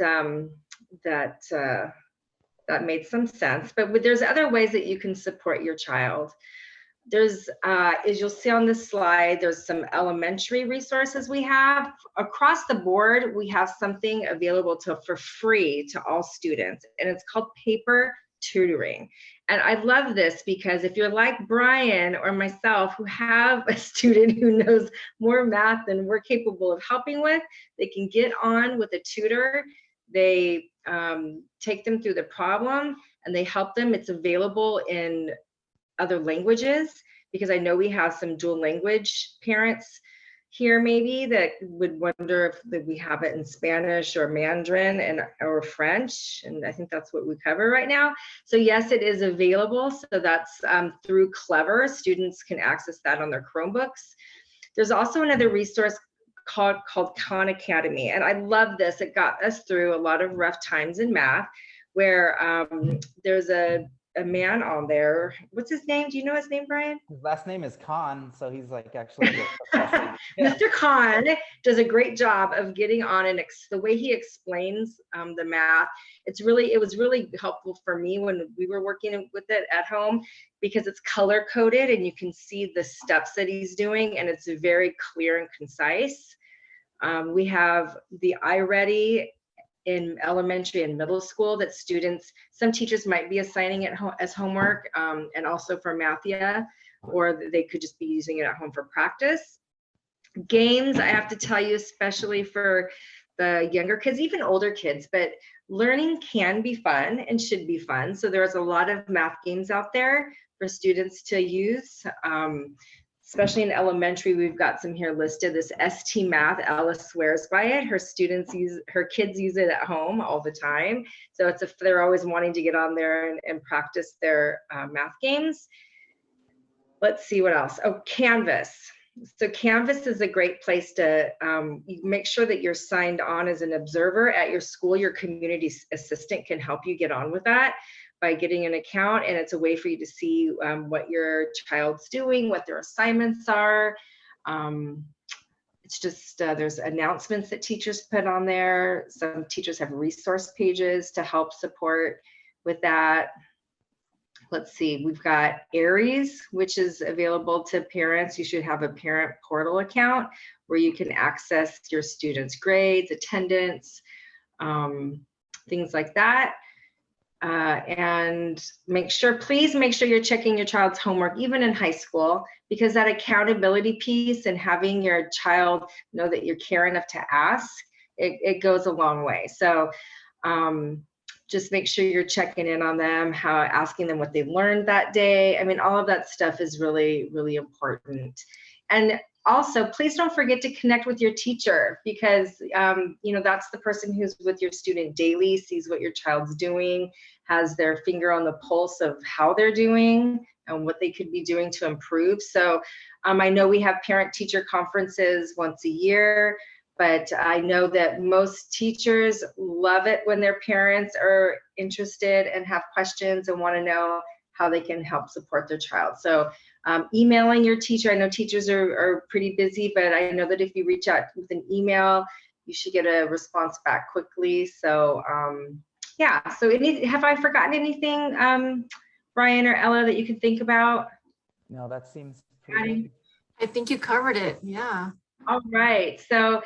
Speaker 6: that made some sense. But there's other ways that you can support your child. There's, as you'll see on this slide, there's some elementary resources we have. Across the board, we have something available for free to all students, and it's called paper tutoring. And I love this because if you're like Brian or myself, who have a student who knows more math than we're capable of helping with, they can get on with a tutor. They take them through the problem and they help them. It's available in other languages, because I know we have some dual language parents here maybe that would wonder if we have it in Spanish or Mandarin or French, and I think that's what we cover right now. So yes, it is available. So that's through Clever. Students can access that on their Chromebooks. There's also another resource called Khan Academy, and I love this. It got us through a lot of rough times in math, where there's a man on there. What's his name? Do you know his name, Brian?
Speaker 5: His last name is Khan, so he's like actually
Speaker 6: Mr. Khan does a great job of getting on, and the way he explains the math, it was really helpful for me when we were working with it at home, because it's color coded and you can see the steps that he's doing, and it's very clear and concise. We have the iReady in elementary and middle school that some teachers might be assigning it as homework, and also for Mathia, or they could just be using it at home for practice. Games, I have to tell you, especially for the younger kids, even older kids, but learning can be fun and should be fun. So there's a lot of math games out there for students to use. Especially in elementary, we've got some here listed. This ST Math, Alice swears by it. Her kids use it at home all the time. So they're always wanting to get on there and practice their math games. Let's see what else. Oh, Canvas. So Canvas is a great place to make sure that you're signed on as an observer at your school. Your community assistant can help you get on with that by getting an account, and it's a way for you to see what your child's doing, what their assignments are. It's just, there's announcements that teachers put on there. Some teachers have resource pages to help support with that. Let's see, we've got Aries, which is available to parents. You should have a parent portal account where you can access your students' grades, attendance, things like that. And please make sure you're checking your child's homework, even in high school, because that accountability piece and having your child know that you care enough to ask, it goes a long way. So just make sure you're checking in on them, asking them what they learned that day. I mean, all of that stuff is really, really important. And also, please don't forget to connect with your teacher, because that's the person who's with your student daily, sees what your child's doing, has their finger on the pulse of how they're doing and what they could be doing to improve. So I know we have parent-teacher conferences once a year, but I know that most teachers love it when their parents are interested and have questions and want to know how they can help support their child. So emailing your teacher, I know teachers are pretty busy, but I know that if you reach out with an email, you should get a response back quickly. So yeah, so have I forgotten anything, Brian or Ella, that you can think about?
Speaker 5: No, that seems pretty good.
Speaker 1: I think you covered it. Yeah.
Speaker 6: All right. So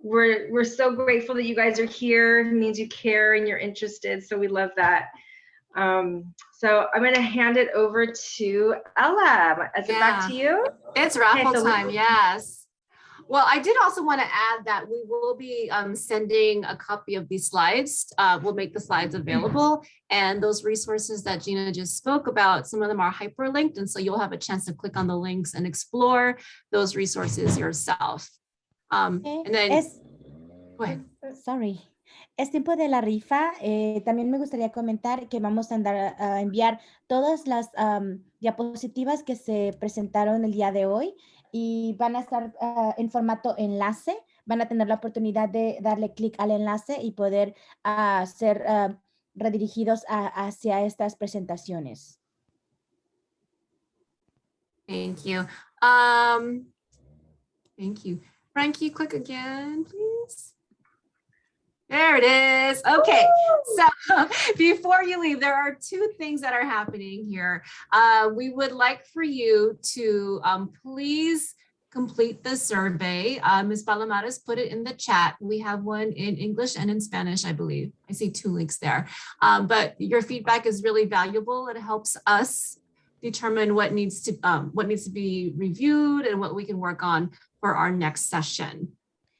Speaker 6: we're so grateful that you guys are here. It means you care and you're interested. So we love that. So I'm going to hand it over to Ella. Is it back to you?
Speaker 1: It's raffle
Speaker 6: so
Speaker 1: time. Yes. Well, I did also want to add that we will be sending a copy of these slides. We'll make the slides available, and those resources that Gina just spoke about, some of them are hyperlinked, and so you'll have a chance to click on the links and explore those resources yourself. And then, go ahead.
Speaker 2: Sorry. Es tiempo de la rifa. También me gustaría comentar que vamos a enviar todas las diapositivas que se presentaron el día de hoy y van a estar en formato enlace. Van a tener la oportunidad de darle clic al enlace y poder ser redirigidos hacia estas presentaciones.
Speaker 1: Thank you. Thank you. Frankie, click again, please. There it is. Okay, so before you leave, there are two things that are happening here. We would like for you to please complete the survey. Ms. Palomares put it in the chat. We have one in English and in Spanish, I believe. I see 2 links there. But your feedback is really valuable. It helps us determine what needs to be reviewed and what we can work on for our next session.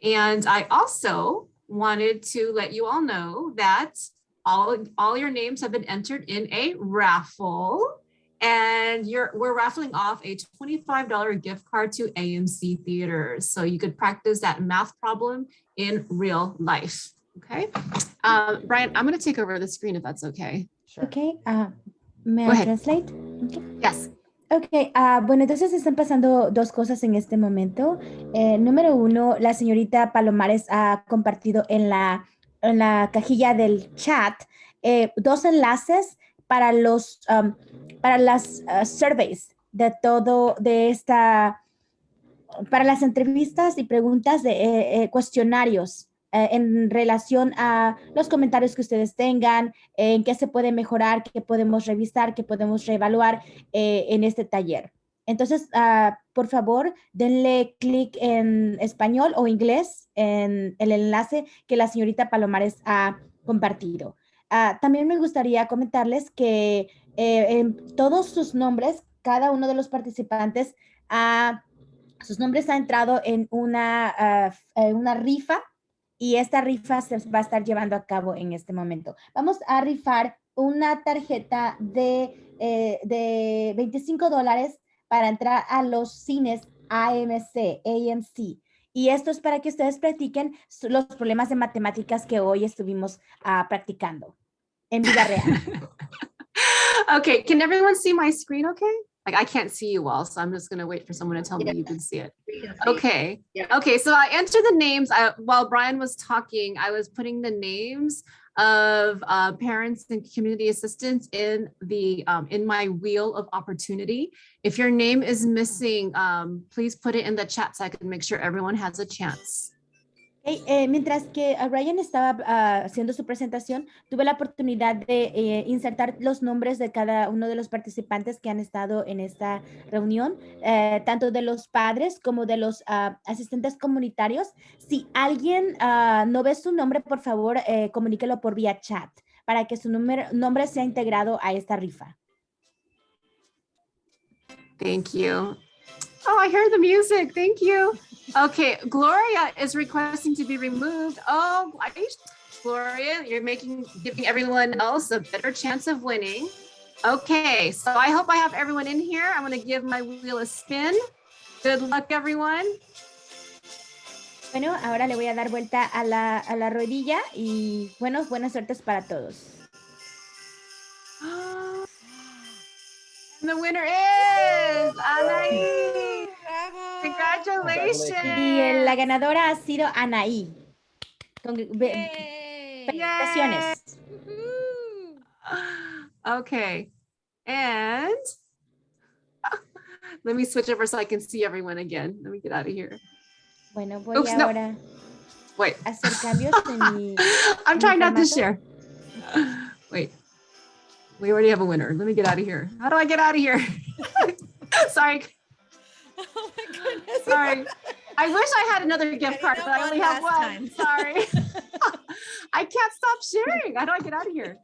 Speaker 1: And I also wanted to let you all know that all your names have been entered in a raffle, and we're raffling off a $25 gift card to AMC Theaters, so you could practice that math problem in real life. Okay, Brian, I'm going to take over the screen if that's okay.
Speaker 5: Sure.
Speaker 2: Okay, may
Speaker 1: Go
Speaker 2: I
Speaker 1: ahead.
Speaker 2: translate? Okay.
Speaker 1: Yes.
Speaker 2: Ok, bueno, entonces están pasando dos cosas en este momento. Número uno, la señorita Palomares ha compartido en la cajilla del chat 2 enlaces para para las surveys de para las entrevistas y preguntas de cuestionarios en relación a los comentarios que ustedes tengan, en qué se puede mejorar, qué podemos revisar, qué podemos reevaluar en este taller. Entonces, por favor, denle clic en español o inglés en el enlace que la señorita Palomares ha compartido. También me gustaría comentarles que en todos sus nombres, cada uno de los participantes, sus nombres han entrado en una rifa, y esta rifa se va a estar llevando a cabo en este momento. Vamos a rifar una tarjeta de $25 para entrar a los cines AMC. Y esto es para que ustedes practiquen los problemas de matemáticas que hoy estuvimos practicando en vida real.
Speaker 1: Okay, can everyone see my screen okay? Like I can't see you all, so I'm just gonna wait for someone to tell me you can see it. Okay, okay, so I entered the names. While Brian was talking, I was putting the names of parents and community assistants in my wheel of opportunity. If your name is missing, please put it in the chat so I can make sure everyone has a chance.
Speaker 2: Okay, mientras que Ryan estaba haciendo su presentación, tuve la oportunidad de insertar los nombres de cada uno de los participantes que han estado en esta reunión, tanto de los padres como de los asistentes comunitarios. Si alguien no ve su nombre, por favor, comuníquelo por vía chat para que su nombre sea integrado a esta rifa.
Speaker 1: Thank you. Oh, I heard the music. Thank you. Okay, Gloria is requesting to be removed. Oh, Gloria, you're giving everyone else a better chance of winning. Okay, so I hope I have everyone in here. I'm going to give my wheel a spin. Good luck, everyone.
Speaker 2: Bueno, ahora le voy a dar vuelta a la ruedilla y buenas suertes para todos.
Speaker 1: And the winner is Anaí. Congratulations.
Speaker 2: Y la ganadora ha sido Anaí. Felicitaciones.
Speaker 1: Okay. And let me switch over so I can see everyone again. Let me get out of here.
Speaker 2: Bueno, voy ahora.
Speaker 1: Wait.
Speaker 2: hacer cambios en mi...
Speaker 1: I'm trying not to
Speaker 2: formato?
Speaker 1: share. Wait. We already have a winner. Let me get out of here. How do I get out of here? Sorry.
Speaker 7: Oh my goodness.
Speaker 1: Sorry. I wish I had another gift card, but I only have
Speaker 7: last
Speaker 1: one.
Speaker 7: time.
Speaker 1: Sorry. I can't stop sharing. How do I get out of here?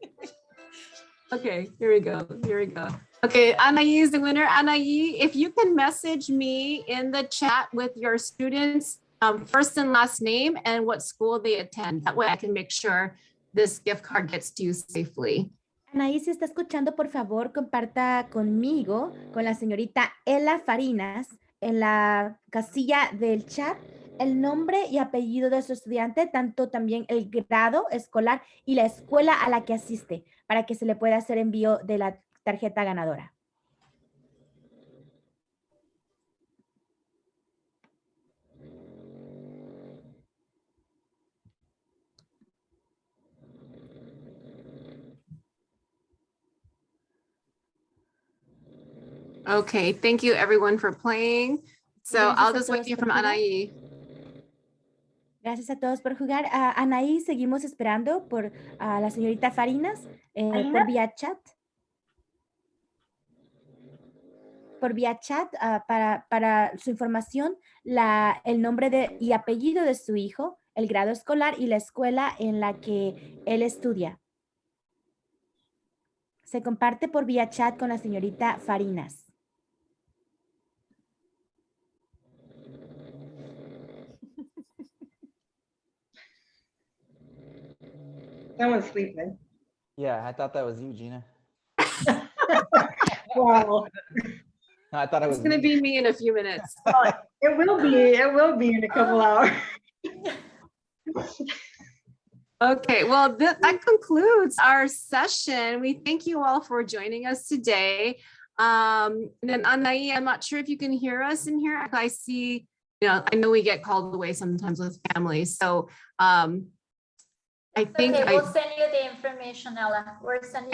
Speaker 1: Okay, here we go. Here we go. Okay, Anaí is the winner. Anaí, if you can message me in the chat with your students' first and last name and what school they attend. That way I can make sure this gift card gets to you safely.
Speaker 2: Anaí, si está escuchando, por favor, comparta conmigo, con la señorita Ela Farinas, en la casilla del chat, el nombre y apellido de su estudiante, tanto también el grado escolar y la escuela a la que asiste, para que se le pueda hacer envío de la tarjeta ganadora.
Speaker 1: Okay, thank you everyone for playing. So
Speaker 2: Gracias
Speaker 1: I'll
Speaker 2: a
Speaker 1: just wait
Speaker 2: todos
Speaker 1: to hear
Speaker 2: por
Speaker 1: from
Speaker 2: jugar.
Speaker 1: Anaí.
Speaker 2: Gracias a todos por jugar. Anaí, seguimos esperando por la señorita Farinas por vía chat. Por vía chat, para su información, el nombre y apellido de su hijo, el grado escolar y la escuela en la que él estudia. Se comparte por vía chat con la señorita Farinas.
Speaker 6: Someone's sleeping.
Speaker 5: Yeah, I thought that was you, Gina.
Speaker 6: Wow.
Speaker 5: No, I thought it was
Speaker 1: It's gonna
Speaker 5: me.
Speaker 1: be me in a few minutes.
Speaker 6: It will be in a couple hours.
Speaker 1: Okay, well, that concludes our session. We thank you all for joining us today. And then Anaí, I'm not sure if you can hear us in here. I see, I know we get called away sometimes with family. So I think
Speaker 4: Okay, we'll send you the information, Ella. We'll send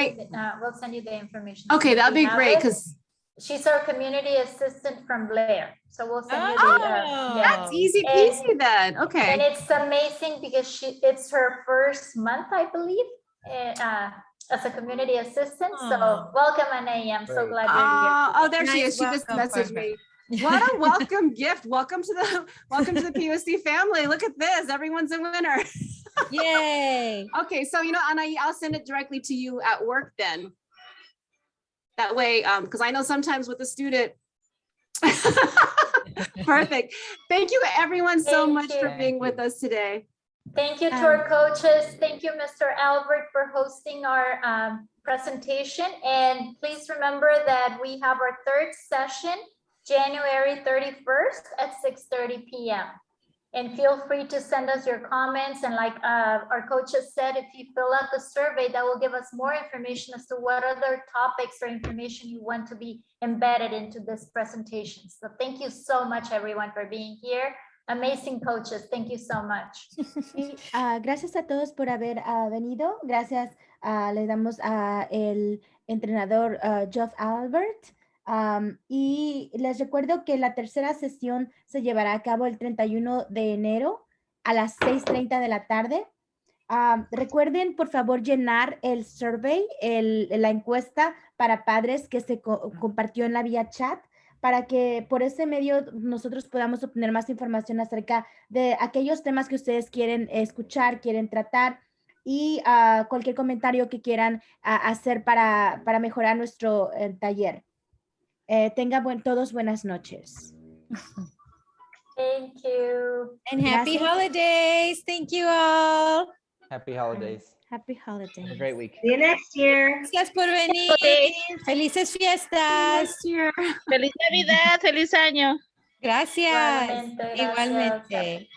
Speaker 4: you the information.
Speaker 1: Okay, that'd be great because
Speaker 4: she's our community assistant from Blair. So we'll send you
Speaker 7: Oh.
Speaker 4: the,
Speaker 1: that's easy peasy then.
Speaker 4: and
Speaker 1: Okay.
Speaker 4: it's amazing because it's her first month, I believe, as a community assistant. So
Speaker 7: Oh.
Speaker 4: welcome, Anaí. I'm so
Speaker 5: Great.
Speaker 4: glad you're here.
Speaker 1: There she is.
Speaker 7: Nice
Speaker 1: She just
Speaker 7: welcome for
Speaker 1: messaged
Speaker 7: her.
Speaker 1: me. What a welcome gift. Welcome to the POC family. Look at this. Everyone's a winner.
Speaker 7: Yay.
Speaker 1: Okay, so Anaí, I'll send it directly to you at work then. That way, because I know sometimes with a student. Perfect. Thank you everyone so
Speaker 4: Thank
Speaker 1: much
Speaker 4: you.
Speaker 1: for being
Speaker 5: Thank
Speaker 1: with
Speaker 5: you.
Speaker 1: us today.
Speaker 4: Thank you to our coaches. Thank you, Mr. Albert, for hosting our presentation. And please remember that we have our third session, January 31st at 6:30 p.m. And feel free to send us your comments. And like our coaches said, if you fill out the survey, that will give us more information as to what other topics or information you want to be embedded into this presentation. So thank you so much, everyone, for being here. Amazing coaches. Thank you so much.
Speaker 2: Sí, gracias a todos por haber venido. Gracias, le damos a el entrenador Geoff Albert. Y les recuerdo que la tercera sesión se llevará a cabo el 31 de enero a las 6:30 de la tarde. Recuerden, por favor, llenar el survey, la encuesta para padres que se compartió en la vía chat, para que por ese medio nosotros podamos obtener más información acerca de aquellos temas que ustedes quieren escuchar, quieren tratar, y cualquier comentario que quieran hacer para mejorar nuestro taller. Todos buenas noches.
Speaker 4: Thank you.
Speaker 7: And happy
Speaker 2: Gracias.
Speaker 7: holidays. Thank you all.
Speaker 5: Happy holidays.
Speaker 2: Happy
Speaker 5: Have a
Speaker 2: holidays.
Speaker 5: great week.
Speaker 6: See you next year.
Speaker 7: Gracias por venir. Felices fiestas.
Speaker 1: Next year.
Speaker 8: Feliz Navidad, feliz año.
Speaker 7: Gracias.
Speaker 4: Igualmente, gracias.
Speaker 7: Igualmente.